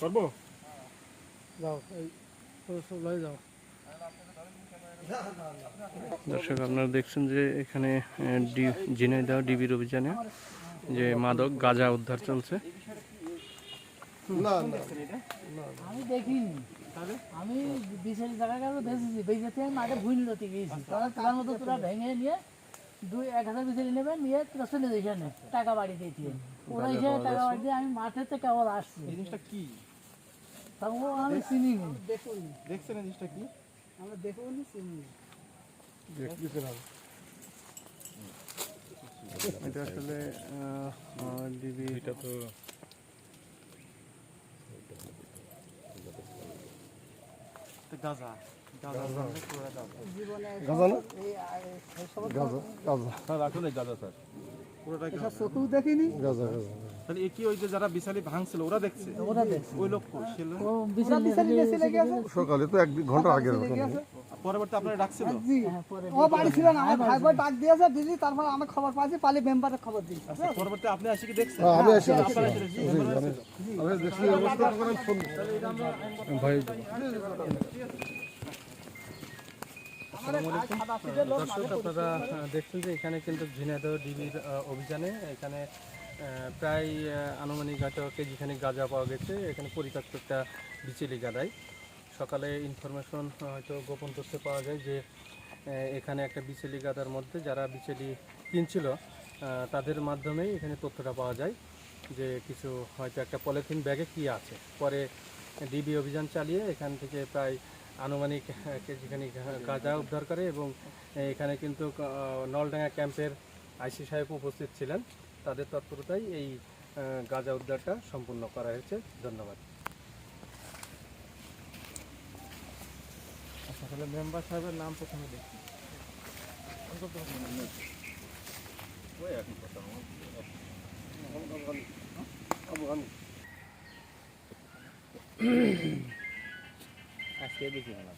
করবো দর্শক, আপনারা দেখছেন যে এখানে ঝিনাইদহ ডিবির অভিযানে যে মাদক গাঁজা উদ্ধার চলছে। আমি দেখিনি, আমি বিশেষ জায়গায় বেঁচেছি, বেঁচেছি আমি মাঠে ভুল লতি গিয়েছি। তার মতো তোরা ভেঙে নিয়ে 1,000 বিচেলি নেবে, নিয়ে তোরা চলে যাই এখানে টাকা বাড়ি দিয়ে। ওরা এসে টাকা বাড়ি দিয়ে আমি মাঠে থেকে আবার আসছি। জিনিসটা কি তাও আমি চিনি নি। দেখছেন? জিনিসটা কি আমরা দেখবো নি, চিনি নি। এটা আসলে ডিবি, এটা তো গাঁজা। গাঁজা জীবনে গাঁজা না? এই গাঁজা গাঁজা স্যার, আসলে গাঁজা স্যার, পুরোটাই গাঁজা। চোখেও দেখিনি। গাঁজা গাঁজা তাহলে এ কি ওই যে যারা বিশালি ভাঙছিল ওরা দেখছে? ওরা দেখছে। ওই লোক কই ছিল? ও বিশালি সকালে তো 1 ঘন্টা আগের পরবর্তী আপনারা ডাকছিল? ও বাড়ি ছিল না, আমার ভাই ডাক দিয়েছে দিদি, তারপর আমি খবর পাইছি, পালি মেম্বারের খবর দিই। আচ্ছা, পরবর্তী আপনি আসি কি দেখছেন? আমি এসে আপনারা এসে দেখছেন? আমি দেখছি অবস্থা করে ফোন ভাই দর্শক, আপনারা দেখছেন যে এখানে কিন্তু ঝিনাইদহ ডিবির অভিযানে এখানে প্রায় আনুমানিক হয়তো কেজিখানিক গাঁজা পাওয়া গেছে। এখানে পরিত্যক্ত একটা বিচেলি গাদায় সকালে ইনফরমেশন হয়তো গোপন তথ্যে পাওয়া যায় যে এখানে একটা বিচেলি গাদার মধ্যে যারা বিচেলি কিনছিল তাদের মাধ্যমেই এখানে তথ্যটা পাওয়া যায় যে কিছু হয়তো একটা পলিথিন ব্যাগে কী আছে। পরে ডিবি অভিযান চালিয়ে এখান থেকে প্রায় আনুমানিক কেজিখানি গাঁজা উদ্ধার করে এবং এখানে কিন্তু নলডাঙ্গা ক্যাম্পের আইসি সাহেব উপস্থিত ছিলেন। তাদের তৎপরতায় এই গাঁজা উদ্ধারটা সম্পূর্ণ করা হয়েছে। ধন্যবাদ। আচ্ছা, তাহলে মেম্বার সাহেবের নাম প্রথমে দেখি। আজকে বেশি ভালো।